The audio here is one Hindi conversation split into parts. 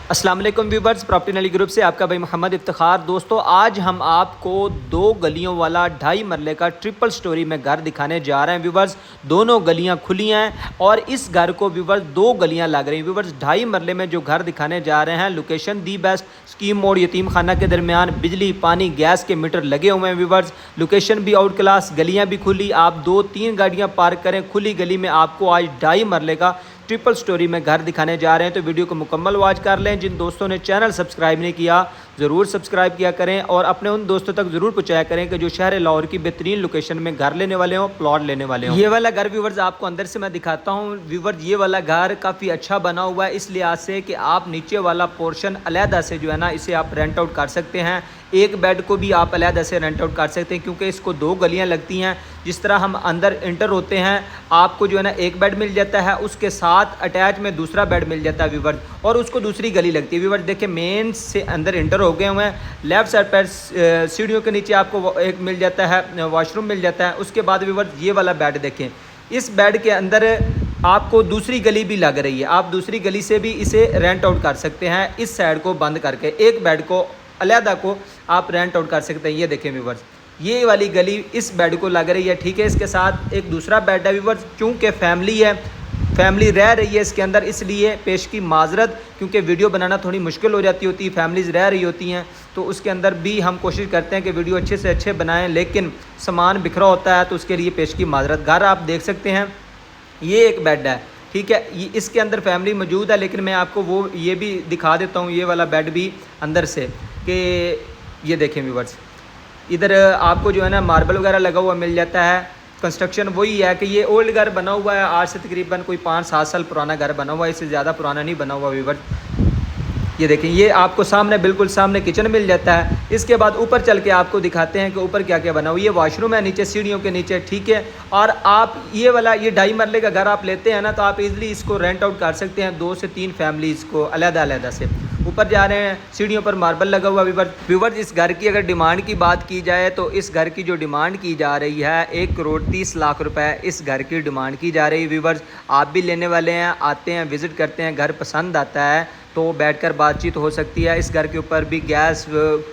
अस्सलाम वालेकुम व्यूवर्स, प्रॉपर्टी नली ग्रुप से आपका भाई मोहम्मद इफ्तिखार। दोस्तों, आज हम आपको 2 गलियों वाला 2.5 मरले का ट्रिपल स्टोरी में घर दिखाने जा रहे हैं व्यूवर्स। दोनों गलियां खुली हैं और इस घर को व्यूवर्स 2 गलियां लग रही हैं व्यूवर्स। 2.5 मरले में जो घर दिखाने जा रहे हैं, लोकेशन दी बेस्ट, स्कीम मोड़ यतीम खाना के दरमियान, बिजली पानी गैस के मीटर लगे हुए हैं व्यूवर्स। लोकेशन भी आउट क्लास, गलियाँ भी खुली। आप 2-3 गाड़ियाँ पार्क करें खुली गली में, आपको आज 2.5 मरले का ट्रिपल स्टोरी में घर दिखाने जा रहे हैं। तो वीडियो को मुकम्मल वॉच कर लें। जिन दोस्तों ने चैनल सब्सक्राइब नहीं किया ज़रूर सब्सक्राइब किया करें और अपने उन दोस्तों तक ज़रूर पहुँचाया करें कि जो शहर लाहौर की बेहतरीन लोकेशन में घर लेने वाले हों, प्लॉट लेने वाले हों। ये वाला घर व्यूवर्स आपको अंदर से मैं दिखाता हूँ व्यूवर्स। ये वाला घर काफ़ी अच्छा बना हुआ है इस लिहाज से कि आप नीचे वाला पोर्शन अलहदा से जो है ना, इसे आप रेंट आउट कर सकते हैं। एक बेड को भी आप अलहदा से रेंट आउट कर सकते हैं क्योंकि इसको 2 गलियां लगती हैं। जिस तरह हम अंदर इंटर होते हैं, आपको जो है ना एक बेड मिल जाता है, उसके साथ अटैच में दूसरा बेड मिल जाता है व्यूवर्स, और उसको दूसरी गली लगती है व्यूवर्स। देखिए, मेन से अंदर इंटर हो गए हुए हैं। लेफ्ट साइड पर सीढ़ियों के नीचे आपको एक मिल जाता है, वॉशरूम मिल जाता है। उसके बाद व्यूवर्स ये वाला बेड देखें, इस बेड के अंदर आपको दूसरी गली भी लग रही है। आप दूसरी गली से भी इसे रेंट आउट कर सकते हैं। इस साइड को बंद करके एक बेड को अलहदा को आप रेंट आउट कर सकते हैं। ये देखें व्यूवर्स, ये वाली गली इस बेड को लग रही है, ठीक है। इसके साथ एक दूसरा बेड है व्यूवर्स। चूँकि फैमिली है, फैमिली रह रही है इसके अंदर, इसलिए पेश की माजरत, क्योंकि वीडियो बनाना थोड़ी मुश्किल हो जाती होती है, फैमिलीज़ रह रही होती हैं, तो उसके अंदर भी हम कोशिश करते हैं कि वीडियो अच्छे से अच्छे बनाएं, लेकिन सामान बिखरा होता है तो उसके लिए पेश की माजरत। घर आप देख सकते हैं, ये एक बेड है, ठीक है। ये इसके अंदर फैमिली मौजूद है, लेकिन मैं आपको वो ये भी दिखा देता हूँ, ये वाला बेड भी अंदर से, कि ये देखें व्यूवर्स, इधर आपको जो है ना मार्बल वगैरह लगा हुआ मिल जाता है। कंस्ट्रक्शन वही है कि ये ओल्ड घर बना हुआ है, आज से तकरीबन कोई 5-7 साल पुराना घर बना हुआ है, इससे ज़्यादा पुराना नहीं बना हुआ व्यूवर्स। ये देखें, ये आपको सामने बिल्कुल सामने किचन मिल जाता है। इसके बाद ऊपर चल के आपको दिखाते हैं कि ऊपर क्या क्या बना हुआ है। ये वॉशरूम है नीचे सीढ़ियों के नीचे, ठीक है। और आप ये वाला ये 2.5 मरले का घर आप लेते हैं ना, तो आप इजीली इसको रेंट आउट कर सकते हैं 2 से 3 फैमिलीज़ को अलहदा अलहदा से। ऊपर जा रहे हैं, सीढ़ियों पर मार्बल लगा हुआ व्यूवर्स। इस घर की अगर डिमांड की बात की जाए तो इस घर की जो डिमांड की जा रही है 1,30,00,000 रुपए इस घर की डिमांड की जा रही है व्यूवर्स। आप भी लेने वाले हैं, आते हैं, विज़िट करते हैं, घर पसंद आता है तो बैठकर बातचीत हो सकती है। इस घर के ऊपर भी गैस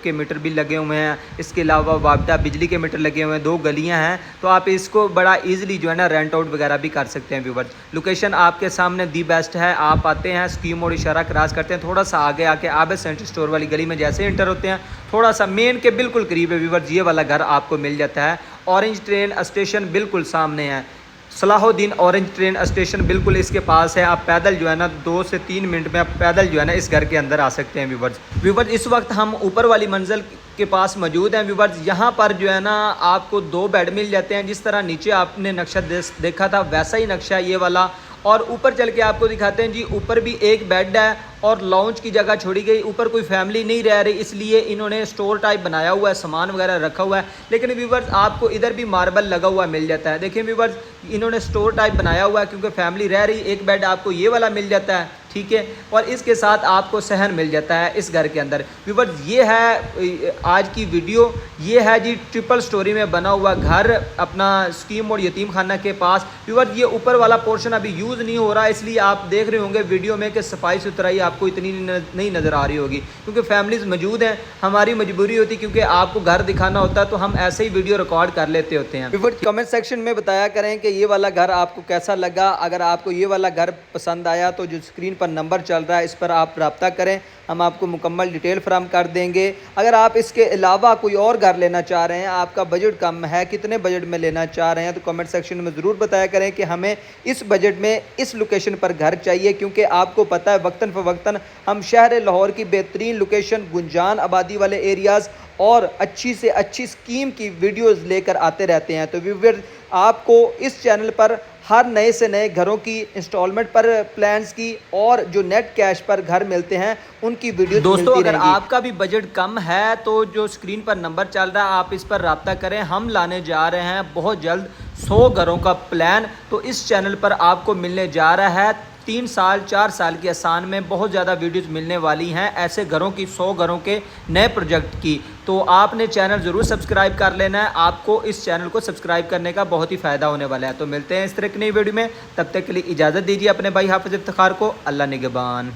के मीटर भी लगे हुए हैं, इसके अलावा वापदा बिजली के मीटर लगे हुए हैं, 2 गलियां हैं, तो आप इसको बड़ा इजीली जो है ना रेंट आउट वगैरह भी कर सकते हैं व्यूवर्स। लोकेशन आपके सामने दी बेस्ट है। आप आते हैं, स्कीम और इशारा क्रॉस करते हैं, थोड़ा सा आगे आके आबे सेंटर स्टोर वाली गली में जैसे इंटर होते हैं, थोड़ा सा मेन के बिल्कुल करीब है व्यूवर्स, ये वाला घर आपको मिल जाता है। ऑरेंज ट्रेन स्टेशन बिल्कुल सामने है, सलाहुद्दीन ऑरेंज ट्रेन स्टेशन बिल्कुल इसके पास है। आप पैदल जो है ना 2 से 3 मिनट में आप पैदल जो है ना इस घर के अंदर आ सकते हैं व्यूवर्स। इस वक्त हम ऊपर वाली मंजिल के पास मौजूद हैं व्यूवर्स। यहाँ पर जो है ना आपको 2 बेड मिल जाते हैं। जिस तरह नीचे आपने नक्शा देखा था वैसा ही नक्शा ये वाला, और ऊपर चल के आपको दिखाते हैं जी। ऊपर भी एक बेड है और लॉन्च की जगह छोड़ी गई। ऊपर कोई फैमिली नहीं रह रही, इसलिए इन्होंने स्टोर टाइप बनाया हुआ है, सामान वगैरह रखा हुआ है। लेकिन व्यूवर्स आपको इधर भी मार्बल लगा हुआ मिल जाता है। देखिए व्यूवर्स, इन्होंने स्टोर टाइप बनाया हुआ है क्योंकि फैमिली रह रही। एक बेड आपको ये वाला मिल जाता है, ठीक है, और इसके साथ आपको सहन मिल जाता है इस घर के अंदर व्यूवर्स। ये है आज की वीडियो, ये है जी ट्रिपल स्टोरी में बना हुआ घर अपना स्कीम और यतीम खाना के पास व्यूवर्स। ये ऊपर वाला पोर्शन अभी यूज़ नहीं हो रहा, इसलिए आप देख रहे होंगे वीडियो में कि सफाई सुथराई आपको इतनी नहीं नज़र आ रही होगी क्योंकि फैमिलीज़ मौजूद हैं। हमारी मजबूरी होती क्योंकि आपको घर दिखाना होता है तो हम ऐसे ही वीडियो रिकॉर्ड कर लेते होते हैं व्यूवर्स। कमेंट सेक्शन में बताया करें कि ये वाला घर आपको कैसा लगा। अगर आपको ये वाला घर पसंद आया तो जो स्क्रीन पर नंबर चल रहा है इस पर आप रब्ता करें, हम आपको मुकम्मल डिटेल फराहम कर देंगे। अगर आप इसके अलावा कोई और घर लेना चाह रहे हैं, आपका बजट कम है, कितने बजट में लेना चाह रहे हैं, तो कमेंट सेक्शन में ज़रूर बताया करें कि हमें इस बजट में इस लोकेशन पर घर चाहिए। क्योंकि आपको पता है वक्तन फ़वक्तन हम शहर लाहौर की बेहतरीन लोकेशन, गुंजान आबादी वाले एरियाज़ और अच्छी से अच्छी स्कीम की वीडियोस लेकर आते रहते हैं। तो व्यूअर्स, आपको इस चैनल पर हर नए से नए घरों की इंस्टॉलमेंट पर प्लान्स की और जो नेट कैश पर घर मिलते हैं उनकी वीडियो दोस्तों। अगर आपका भी बजट कम है तो जो स्क्रीन पर नंबर चल रहा है आप इस पर रब्ता करें। हम लाने जा रहे हैं बहुत जल्द 100 घरों का प्लान, तो इस चैनल पर आपको मिलने जा रहा है 3 साल 4 साल के आसान में बहुत ज़्यादा वीडियोस मिलने वाली हैं ऐसे घरों की, 100 घरों के नए प्रोजेक्ट की। तो आपने चैनल ज़रूर सब्सक्राइब कर लेना है। आपको इस चैनल को सब्सक्राइब करने का बहुत ही फ़ायदा होने वाला है। तो मिलते हैं इस तरह की नई वीडियो में, तब तक के लिए इजाज़त दीजिए अपने भाई हाफिज़ इफ्तिखार को। अल्लाह निगहबान।